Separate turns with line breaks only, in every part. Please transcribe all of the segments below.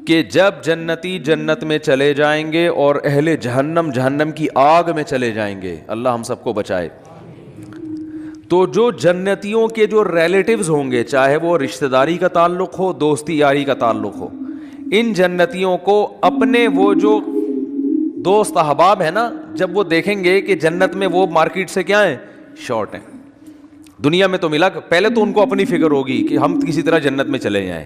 کہ جب جنتی جنت میں چلے جائیں گے اور اہل جہنم جہنم کی آگ میں چلے جائیں گے، اللہ ہم سب کو بچائے، تو جو جنتیوں کے جو ریلیٹیوز ہوں گے، چاہے وہ رشتہ داری کا تعلق ہو، دوستی یاری کا تعلق ہو، ان جنتیوں کو اپنے وہ جو دوست احباب ہیں نا، جب وہ دیکھیں گے کہ جنت میں وہ مارکیٹ سے کیا ہیں، شارٹ ہیں، دنیا میں تو ملا، پہلے تو ان کو اپنی فکر ہوگی کہ ہم کسی طرح جنت میں چلے جائیں.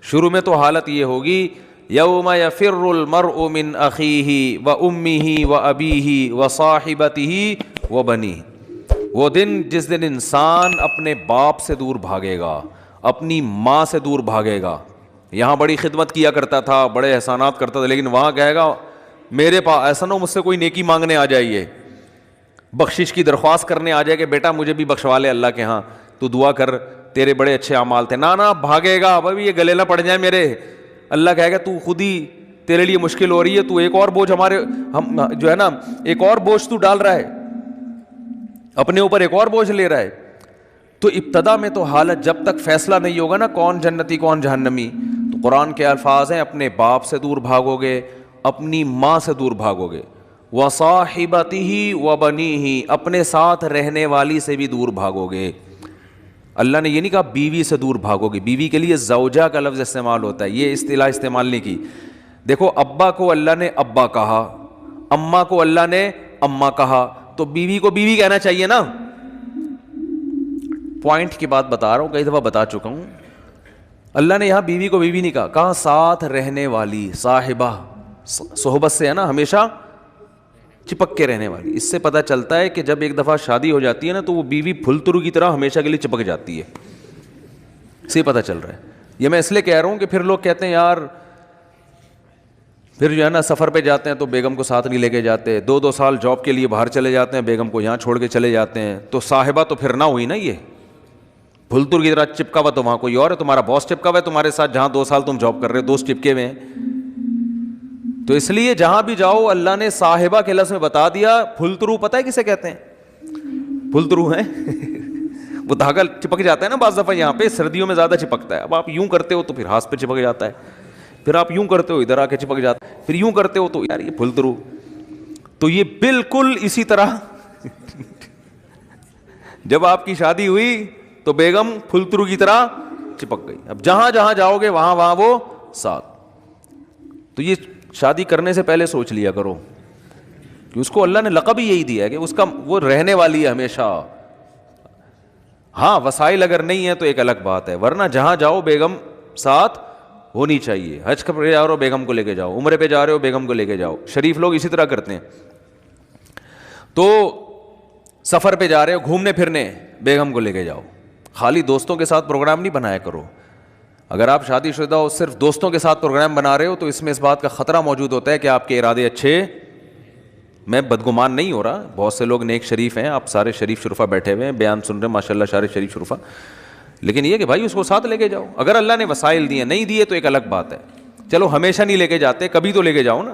شروع میں تو حالت یہ ہوگی، یوم یفر المرء من اخیہ وامہ وابیہ وصاحبتہ وبنیہ، وہ دن جس دن انسان اپنے باپ سے دور بھاگے گا، اپنی ماں سے دور بھاگے گا. یہاں بڑی خدمت کیا کرتا تھا، بڑے احسانات کرتا تھا، لیکن وہاں کہے گا میرے پاس ایسا نہ ہو مجھ سے کوئی نیکی مانگنے آ جائیے، بخشش کی درخواست کرنے آ جائے کہ بیٹا مجھے بھی بخشوا لے اللہ کے ہاں، تو دعا کر تیرے بڑے اچھے اعمال تھے. نہ بھاگے گا، ابھی یہ گلے نہ پڑ جائیں میرے. اللہ کہے گا تو خود ہی تیرے لیے مشکل ہو رہی ہے، تو ایک اور بوجھ ہمارے ہم جو ہے نا، ایک اور بوجھ تو ڈال رہا ہے اپنے اوپر، ایک اور بوجھ لے رہا ہے. تو ابتدا میں تو حالت جب تک فیصلہ نہیں ہوگا نا کون جنتی کون جہنمی، تو قرآن کے الفاظ ہیں اپنے باپ سے دور بھاگو گے، اپنی ماں سے دور بھاگو گے، وصاحبتہ وبنیہ، اپنے ساتھ رہنے والی سے بھی دور بھاگو گے. اللہ نے یہ نہیں کہا بیوی سے دور بھاگو گے، بیوی کے لیے زوجہ کا لفظ استعمال ہوتا ہے، یہ اصطلاح استعمال نہیں کی. دیکھو ابا کو اللہ نے ابا کہا، اماں کو اللہ نے اماں کہا، تو بیوی کو بیوی کہنا چاہیے نا. پوائنٹ کی بات بتا رہا ہوں، کئی دفعہ بتا چکا ہوں. اللہ نے یہاں بیوی کو بیوی نہیں کہا، کہا ساتھ رہنے والی، صاحبہ، صحبت سے ہے نا، ہمیشہ چپک کے رہنے والی. اس سے پتہ چلتا ہے کہ جب ایک دفعہ شادی ہو جاتی ہے نا تو وہ بیوی پھلترو کی طرح ہمیشہ کے لیے چپک جاتی ہے. اس سے پتہ چل رہا ہے. یہ میں اس لیے کہہ رہا ہوں کہ پھر لوگ کہتے ہیں یار پھر جو ہے نا سفر پہ جاتے ہیں تو بیگم کو ساتھ نہیں لے کے جاتے، 2 سال جاب کے لیے باہر چلے جاتے ہیں، بیگم کو یہاں چھوڑ کے چلے جاتے ہیں، تو صاحبہ تو پھر نہ ہوئی نا، یہ پھلتر کی طرح چپکا ہوا تو وہاں کوئی اور ہے، تمہارا باس چپکا ہوا ہے تمہارے ساتھ، جہاں 2 سال تم جاب کر رہے ہو دوست چپکے ہوئے ہیں. تو اس لیے جہاں بھی جاؤ اللہ نے صاحبہ کے لفظ میں بتا دیا. پھلترو پتہ ہے کسے کہتے ہیں؟ پھلترو ہیں وہ دھاگا چپک جاتا ہے نا بعض دفعہ، یہاں پہ سردیوں میں زیادہ چپکتا ہے. اب آپ یوں کرتے ہو تو پھر ہاتھ پہ چپک جاتا ہے، پھر آپ یوں کرتے ہو ادھر آ کے چپک جاتا ہے، پھر یوں کرتے ہو تو یار یہ پھلترو. تو یہ بالکل اسی طرح جب آپ کی شادی ہوئی تو بیگم پھلترو کی طرح چپک گئی. اب جہاں جہاں جاؤ گے وہاں وہاں وہ ساتھ. تو یہ شادی کرنے سے پہلے سوچ لیا کرو کہ اس کو اللہ نے لقب ہی یہی دیا ہے کہ اس کا وہ رہنے والی ہے ہمیشہ. ہاں وسائل اگر نہیں ہے تو ایک الگ بات ہے، ورنہ جہاں جاؤ بیگم ساتھ ہونی چاہیے. حج پہ جا رہے ہو بیگم کو لے کے جاؤ، عمرے پہ جا رہے ہو بیگم کو لے کے جاؤ. شریف لوگ اسی طرح کرتے ہیں. تو سفر پہ جا رہے ہو گھومنے پھرنے، بیگم کو لے کے جاؤ. خالی دوستوں کے ساتھ پروگرام نہیں بنایا کرو. اگر آپ شادی شدہ ہو صرف دوستوں کے ساتھ پروگرام بنا رہے ہو تو اس میں اس بات کا خطرہ موجود ہوتا ہے کہ آپ کے ارادے اچھے، میں بدگمان نہیں ہو رہا، بہت سے لوگ نیک شریف ہیں، آپ سارے شریف شرفا بیٹھے ہوئے ہیں بیان سن رہے ہیں ماشاء اللہ سارے شریف شرفا، لیکن یہ کہ بھائی اس کو ساتھ لے کے جاؤ. اگر اللہ نے وسائل دیے، نہیں دیے تو ایک الگ بات ہے. چلو ہمیشہ نہیں لے کے جاتے، کبھی تو لے کے جاؤ نا.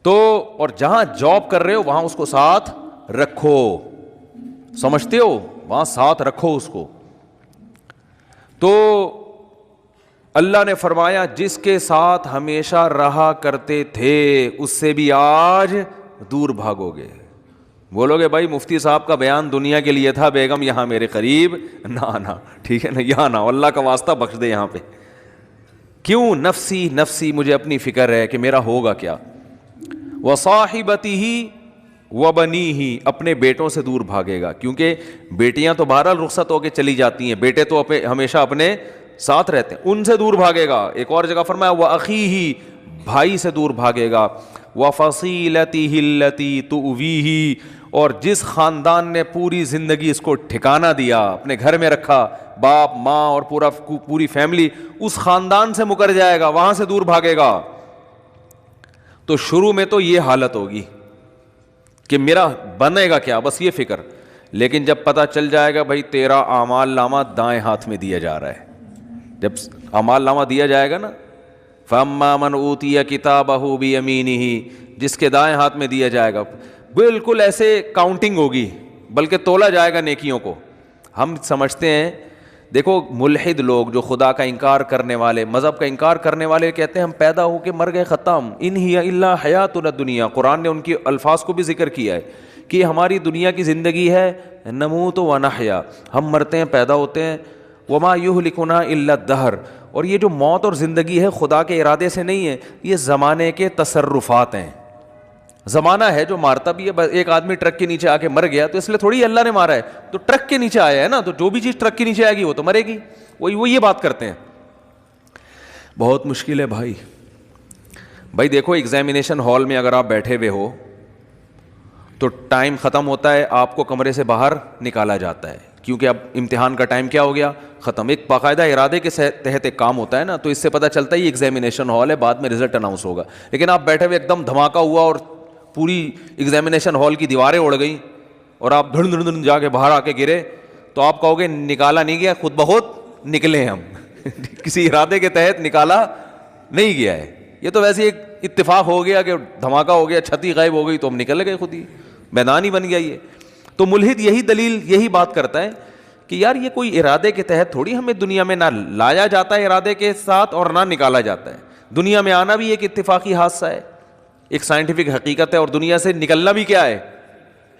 تو اور جہاں جاب کر رہے ہو وہاں اس کو ساتھ رکھو، سمجھتے ہو، وہاں ساتھ رکھو اس کو. تو اللہ نے فرمایا جس کے ساتھ ہمیشہ رہا کرتے تھے اس سے بھی آج دور بھاگو گے. بولو گے بھائی مفتی صاحب کا بیان دنیا کے لیے تھا، بیگم یہاں میرے قریب نہ آنا، ٹھیک ہے نا، یہاں نہ، اللہ کا واسطہ بخش دے یہاں پہ. کیوں؟ نفسی نفسی، مجھے اپنی فکر ہے کہ میرا ہوگا کیا. وصاحبتہ وبنیہ، اپنے بیٹوں سے دور بھاگے گا، کیونکہ بیٹیاں تو بہرحال رخصت ہو کے چلی جاتی ہیں، بیٹے تو ہمیشہ اپنے ساتھ رہتے ہیں، ان سے دور بھاگے گا. ایک اور جگہ فرمایا وَأَخِيهِ، بھائی سے دور بھاگے گا. وَفَصِيلَتِهِ الَّتِي تُؤْوِيهِ، اور جس خاندان نے پوری زندگی اس کو ٹھکانہ دیا، اپنے گھر میں رکھا، باپ ماں اور پوری فیملی، اس خاندان سے مکر جائے گا، وہاں سے دور بھاگے گا. تو شروع میں تو یہ حالت ہوگی کہ میرا بنے گا کیا، بس یہ فکر. لیکن جب پتہ چل جائے گا بھائی تیرا اعمال نامہ دائیں ہاتھ میں دیا جا رہا ہے، جب اعمال نامہ دیا جائے گا نا، فَأَمَّا مَنْ أُوتِيَ كِتَابَهُ بِيَمِينِهِ، جس کے دائیں ہاتھ میں دیا جائے گا، بالکل ایسے کاؤنٹنگ ہوگی، بلکہ تولا جائے گا نیکیوں کو. ہم سمجھتے ہیں دیکھو ملحد لوگ جو خدا کا انکار کرنے والے, مذہب کا انکار کرنے والے, کہتے ہیں ہم پیدا ہو کے مر گئے, ختم, ان ہی الا حیاتنا الدنیا. قرآن نے ان کی الفاظ کو بھی ذکر کیا ہے کہ ہماری دنیا کی زندگی ہے, نموت و نحیا, ہم مرتے ہیں پیدا ہوتے ہیں, وما یہلکنا الا الدہر. اور یہ جو موت اور زندگی ہے خدا کے ارادے سے نہیں ہے, یہ زمانے کے تصرفات ہیں. زمانہ ہے جو مارتا بھی ہے. بس ایک آدمی ٹرک کے نیچے آ کے مر گیا تو اس لیے تھوڑی اللہ نے مارا ہے, تو ٹرک کے نیچے آیا ہے نا, تو جو بھی چیز ٹرک کے نیچے آئے گی وہ تو مرے گی. وہ یہ بات کرتے ہیں. بہت مشکل ہے بھائی. بھائی دیکھو ایگزامینیشن ہال میں اگر آپ بیٹھے ہوئے ہو تو ٹائم ختم ہوتا ہے, آپ کو کمرے سے باہر نکالا جاتا ہے کیونکہ اب امتحان کا ٹائم کیا ہو گیا, ختم. ایک باقاعدہ ارادے کے تحت ایک کام ہوتا ہے نا, تو اس سے پتہ چلتا ہے یہ ایگزامینیشن ہال ہے, بعد میں رزلٹ اناؤنس ہوگا. لیکن آپ بیٹھے ہوئے ایک دم دھماکہ ہوا اور پوری ایگزامینیشن ہال کی دیواریں اڑ گئیں اور آپ دھڑ دھڑ دھڑ جا کے باہر آ کے گرے, تو آپ کہو گے نکالا نہیں گیا, خود بخود نکلے ہم, کسی ارادے کے تحت نکالا نہیں گیا ہے. یہ تو ویسے ایک اتفاق ہو گیا کہ دھماکہ ہو گیا, چھتی غائب ہو گئی تو ہم نکل گئے, خود ہی میدان ہی بن گیا یہ. تو ملحد یہی دلیل, یہی بات کرتا ہے کہ یار یہ کوئی ارادے کے تحت تھوڑی ہمیں دنیا میں نہ لایا جاتا ہے ارادے کے ساتھ اور نہ نکالا جاتا ہے. دنیا میں آنا بھی ایک اتفاقی حادثہ ہے, ایک سائنٹیفک حقیقت ہے, اور دنیا سے نکلنا بھی کیا ہے,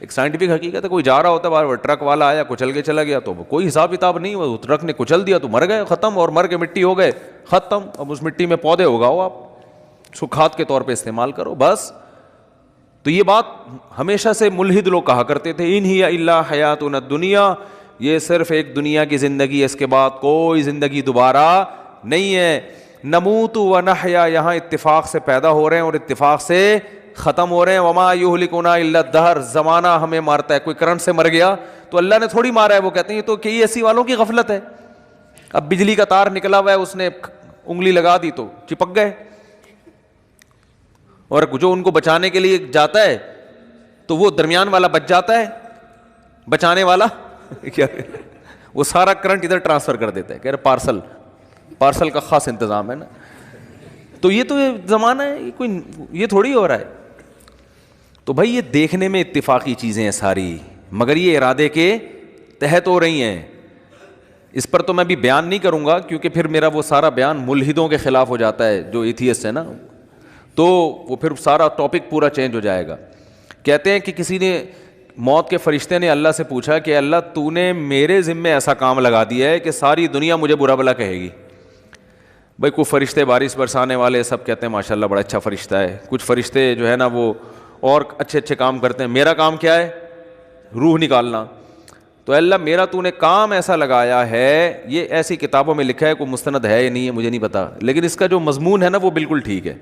ایک سائنٹیفک حقیقت ہے. کوئی جا رہا ہوتا ہے, ٹرک والا آیا کچل کے چلا گیا تو کوئی حساب کتاب نہیں, وہ ٹرک نے کچل دیا تو مر گئے, ختم, اور مر کے مٹی ہو گئے, ختم. اب اس مٹی میں پودے اگاؤ, آپ اس کو کھاد کے طور پہ استعمال کرو, بس. تو یہ بات ہمیشہ سے ملحد لوگ کہا کرتے تھے, ان ہی الا حیاتنا الدنیا, یہ صرف ایک دنیا کی زندگی ہے, اس کے بعد کوئی زندگی دوبارہ نہیں ہے. نموت و نحیا, یہاں اتفاق سے پیدا ہو رہے ہیں اور اتفاق سے ختم ہو رہے ہیں. وما یہلکنا الا الدہر, زمانہ ہمیں مارتا ہے. کوئی کرنٹ سے مر گیا تو اللہ نے تھوڑی مارا ہے, وہ کہتے ہیں تو کہ یہ ایسی والوں کی غفلت ہے. اب بجلی کا تار نکلا ہوا ہے, اس نے انگلی لگا دی تو چپک گئے, اور جو ان کو بچانے کے لیے جاتا ہے تو وہ درمیان والا بچ جاتا ہے, بچانے والا کیا وہ سارا کرنٹ ادھر ٹرانسفر کر دیتا ہے, کہہ رہے پارسل کا خاص انتظام ہے نا. تو یہ زمانہ ہے, یہ کوئی یہ تھوڑی ہو رہا ہے. تو بھائی یہ دیکھنے میں اتفاقی چیزیں ہیں ساری, مگر یہ ارادے کے تحت ہو رہی ہیں. اس پر تو میں بھی بیان نہیں کروں گا کیونکہ پھر میرا وہ سارا بیان ملحدوں کے خلاف ہو جاتا ہے, جو ایتھیسٹ ہے نا, تو وہ پھر سارا ٹاپک پورا چینج ہو جائے گا. کہتے ہیں کہ کسی نے, موت کے فرشتے نے اللہ سے پوچھا کہ اللہ تو نے میرے ذمے ایسا کام لگا دیا ہے کہ ساری دنیا مجھے برا بھلا کہے گی. بھائی کچھ فرشتے بارش برسانے والے سب کہتے ہیں ماشاء اللہ بڑا اچھا فرشتہ ہے, کچھ فرشتے جو ہے نا وہ اور اچھے اچھے کام کرتے ہیں. میرا کام کیا ہے, روح نکالنا. تو اللہ میرا تو نے کام ایسا لگایا ہے, یہ ایسی کتابوں میں لکھا ہے, کوئی مستند ہے یا نہیں ہے مجھے نہیں پتا, لیکن اس کا جو مضمون ہے نا وہ بالکل ٹھیک ہے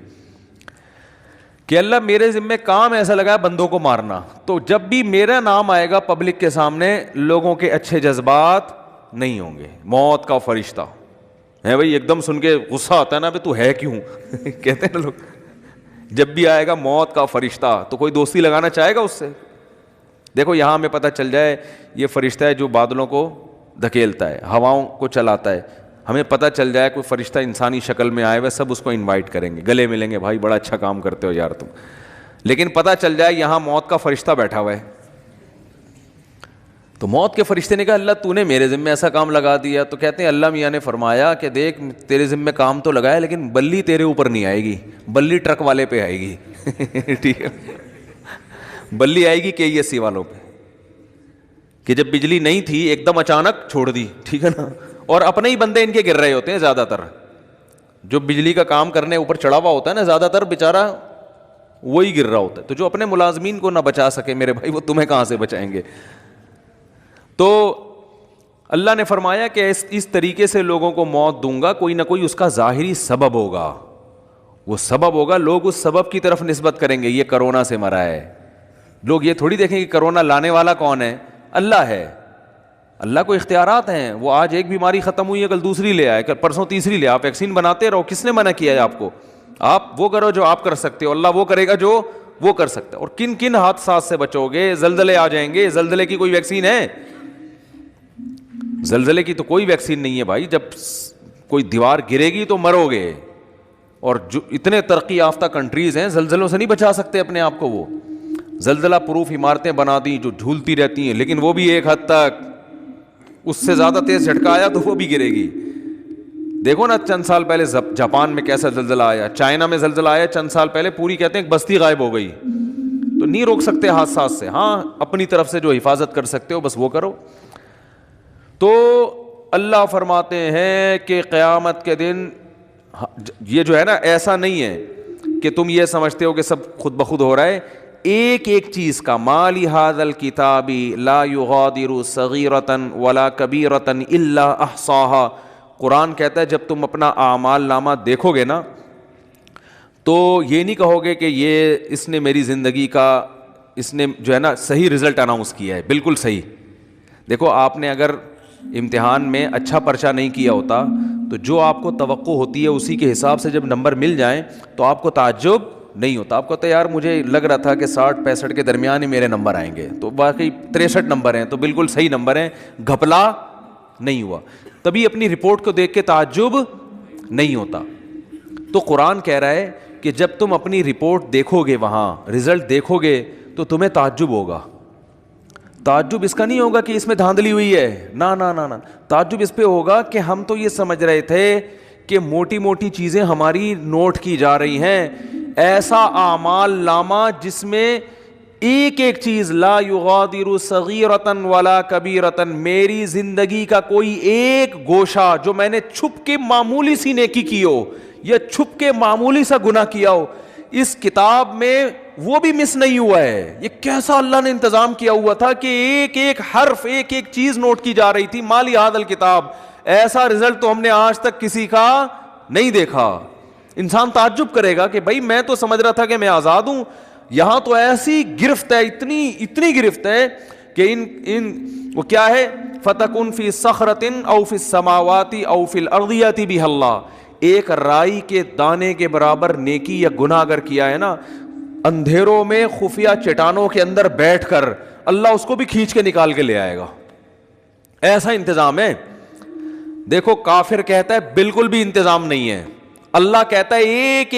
کہ اللہ میرے ذمے کام ایسا لگا ہے بندوں کو مارنا. تو جب بھی میرا نام آئے گا پبلک کے سامنے, لوگوں کے اچھے جذبات نہیں ہوں گے. موت کا فرشتہ ہے بھائی, ایک دم سن کے غصہ آتا ہے نا, بھائی تو ہے کیوں کہتے ہیں نا لوگ, جب بھی آئے گا موت کا فرشتہ تو کوئی دوستی لگانا چاہے گا اس سے. دیکھو یہاں ہمیں پتہ چل جائے یہ فرشتہ ہے جو بادلوں کو دھکیلتا ہے, ہواؤں کو چلاتا ہے. ہمیں پتہ چل جائے کوئی فرشتہ انسانی شکل میں آئے ہوئے, سب اس کو انوائٹ کریں گے, گلے ملیں گے, بھائی بڑا اچھا کام کرتے ہو یار تم. لیکن پتہ چل جائے یہاں موت کا فرشتہ بیٹھا ہوا ہے, تو موت کے فرشتے نے کہا اللہ تو نے میرے ذمے ایسا کام لگا دیا. تو کہتے ہیں اللہ میاں نے فرمایا کہ دیکھ تیرے ذمے کام تو لگایا, لیکن بلی تیرے اوپر نہیں آئے گی, بلی ٹرک والے پہ آئے گی. ٹھیک ہے, بلی آئے گی KESC والوں پہ, کہ جب بجلی نہیں تھی ایک دم اچانک چھوڑ دی, ٹھیک ہے نا, اور اپنے ہی بندے ان کے گر رہے ہوتے ہیں زیادہ تر. جو بجلی کا کام کرنے اوپر چڑھا ہوا ہوتا ہے نا, زیادہ تر بیچارہ وہی گر رہا ہوتا ہے. تو جو اپنے ملازمین کو نہ بچا سکے میرے بھائی, وہ تمہیں کہاں سے بچائیں گے. تو اللہ نے فرمایا کہ اس طریقے سے لوگوں کو موت دوں گا, کوئی نہ کوئی اس کا ظاہری سبب ہوگا, وہ سبب ہوگا, لوگ اس سبب کی طرف نسبت کریں گے. یہ کرونا سے مرا ہے, لوگ یہ تھوڑی دیکھیں کہ کرونا لانے والا کون ہے, اللہ ہے. اللہ کو اختیارات ہیں, وہ آج ایک بیماری ختم ہوئی ہے کل دوسری لے آئے, کل پرسوں تیسری لے. آپ ویکسین بناتے رہو, کس نے منع کیا ہے آپ کو؟ آپ وہ کرو جو آپ کر سکتے ہو, اللہ وہ کرے گا جو وہ کر سکتا ہے. اور کن کن حادثات سے بچو گے, زلزلے آ جائیں گے, زلزلے کی کوئی ویکسین ہے؟ زلزلے کی تو کوئی ویکسین نہیں ہے بھائی. جب کوئی دیوار گرے گی تو مرو گے, اور جو اتنے ترقی یافتہ کنٹریز ہیں زلزلوں سے نہیں بچا سکتے اپنے آپ کو. وہ زلزلہ پروف عمارتیں بنا دی جو جھولتی رہتی ہیں, لیکن وہ بھی ایک حد تک اس سے زیادہ تیز جھٹکا آیا تو وہ بھی گرے گی. دیکھو نا چند سال پہلے جاپان میں کیسا زلزلہ آیا, چائنا میں زلزلہ آیا چند سال پہلے, پوری کہتے ہیں ایک بستی غائب ہو گئی. تو نہیں روک سکتے حادثات سے, ہاں اپنی طرف سے جو حفاظت کر سکتے ہو بس وہ کرو. تو اللہ فرماتے ہیں کہ قیامت کے دن یہ جو ہے نا, ایسا نہیں ہے کہ تم یہ سمجھتے ہو کہ سب خود بخود ہو رہا ہے. ایک ایک چیز کا, ما لہذا الکتاب لا یغادر صغیرۃ ولا کبیرۃ الا احصاها. قرآن کہتا ہے جب تم اپنا اعمال نامہ دیکھو گے نا تو یہ نہیں کہو گے کہ یہ اس نے میری زندگی کا, اس نے جو ہے نا صحیح رزلٹ اناؤنس کیا ہے, بالکل صحیح. دیکھو آپ نے اگر امتحان میں اچھا پرچہ نہیں کیا ہوتا تو جو آپ کو توقع ہوتی ہے اسی کے حساب سے جب نمبر مل جائیں تو آپ کو تعجب نہیں ہوتا. آپ کو تو یار مجھے لگ رہا تھا کہ 60-65 کے درمیان ہی میرے نمبر آئیں گے, تو باقی 63 نمبر ہیں تو بالکل صحیح نمبر ہیں, گھپلا نہیں ہوا. تبھی اپنی رپورٹ کو دیکھ کے تعجب نہیں ہوتا. تو قرآن کہہ رہا ہے کہ جب تم اپنی رپورٹ دیکھو گے, وہاں رزلٹ دیکھو گے تو تمہیں تعجب ہوگا. تعجب اس کا نہیں ہوگا کہ اس میں دھاندلی ہوئی ہے, نا نا نا نا, تعجب اس پہ ہوگا کہ ہم تو یہ سمجھ رہے تھے کہ موٹی موٹی چیزیں ہماری نوٹ کی جا رہی ہیں, ایسا اعمال نامہ جس میں ایک ایک چیز لا یغادر صغیرۃ ولا کبیرۃ, میری زندگی کا کوئی ایک گوشہ جو میں نے چھپ کے معمولی سی نیکی کی ہو یا چھپ کے معمولی سا گناہ کیا ہو, اس کتاب میں وہ بھی مس نہیں ہوا ہے. یہ کیسا اللہ نے انتظام کیا ہوا تھا کہ ایک ایک حرف, ایک ایک چیز نوٹ کی جا رہی تھی. ما لہذا الکتاب, ایسا رزلٹ تو ہم نے آج تک کسی کا نہیں دیکھا. انسان تعجب کرے گا کہ بھائی میں تو سمجھ رہا تھا کہ میں آزاد ہوں, یہاں تو ایسی گرفت ہے, اتنی گرفت ہے کہ ان وہ کیا ہے, فتکن فی صخرۃ او فی السماوات او فی الارض یاتی بہ اللہ. ایک رائی کے دانے کے برابر نیکی یا گناہ اگر کیا ہے نا, اندھیروں میں خفیہ چٹانوں کے اندر بیٹھ کر اللہ اس کو بھی کھینچ کے نکال کے لے آئے گا. ایسا انتظام ہے. دیکھو کافر کہتا ہے بالکل بھی انتظام نہیں ہے, اللہ کہتا ہے ایک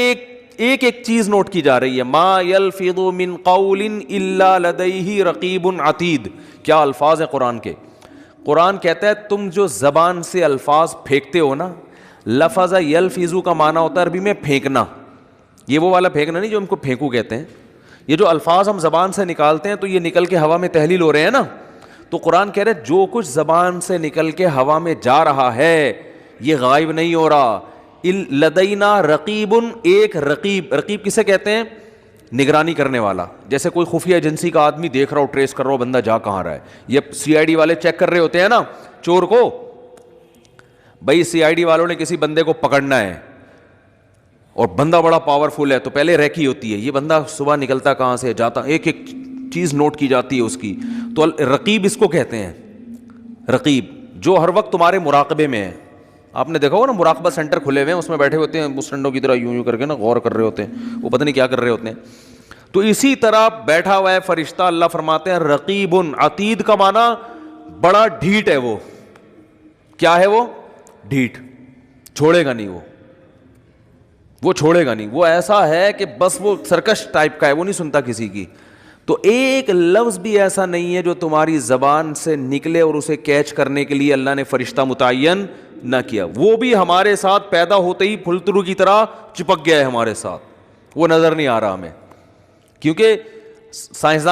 ایک چیز نوٹ کی جا رہی ہے. ما یلفظ من قول الا لدیہ رقیب عتید. کیا الفاظ ہیں قرآن کے. قرآن کہتا ہے تم جو زبان سے الفاظ پھینکتے ہو نا, لفظ یلفظ کا معنی ہوتا ہے عربی میں پھینکنا. یہ وہ والا پھینکنا نہیں جو ہم کو پھینکو کہتے ہیں. یہ جو الفاظ ہم زبان سے نکالتے ہیں تو یہ نکل کے ہوا میں تحلیل ہو رہے ہیں نا. تو قرآن کہہ رہے جو کچھ زبان سے نکل کے ہوا میں جا رہا ہے یہ غائب نہیں ہو رہا. لدینا رقیب, ایک رقیب. رقیب کسے کہتے ہیں؟ نگرانی کرنے والا. جیسے کوئی خفیہ ایجنسی کا آدمی دیکھ رہا ہو, ٹریس کر رہا ہو بندہ جا کہاں رہا ہے. یہ سی آئی ڈی والے چیک کر رہے ہوتے ہیں نا چور کو. بھائی سی آئی ڈی والوں نے کسی بندے کو پکڑنا ہے اور بندہ بڑا پاورفل ہے تو پہلے ریکی ہوتی ہے, یہ بندہ صبح نکلتا کہاں سے جاتا, ایک ایک چیز نوٹ کی جاتی ہے اس کی. تو رقیب اس کو کہتے ہیں. رقیب جو ہر وقت تمہارے مراقبے میں ہے. آپ نے دیکھا ہو نا مراقبہ سینٹر کھلے ہوئے ہیں, اس میں بیٹھے ہوتے ہیں مسٹنڈوں کی طرح یوں کر کے نا غور کر رہے ہوتے ہیں, وہ پتہ نہیں کیا کر رہے ہوتے ہیں. تو اسی طرح بیٹھا ہوا ہے فرشتہ. اللہ فرماتے ہیں رقیب عتید کا معنی بڑا ڈھیٹ ہے. وہ کیا ہے؟ وہ ڈھیٹ, چھوڑے گا نہیں, وہ چھوڑے گا نہیں. وہ ایسا ہے کہ بس وہ سرکش ٹائپ کا ہے, وہ نہیں سنتا کسی کی. تو ایک لفظ بھی ایسا نہیں ہے جو تمہاری زبان سے نکلے اور اسے کیچ کرنے کے لیے اللہ نے فرشتہ متعین نہ کیا. وہ بھی ہمارے ساتھ پیدا ہوتے ہی پھلترو کی طرح چپک گیا ہے ہمارے ساتھ, وہ نظر نہیں آ رہا ہمیں. کیونکہ سائنسدان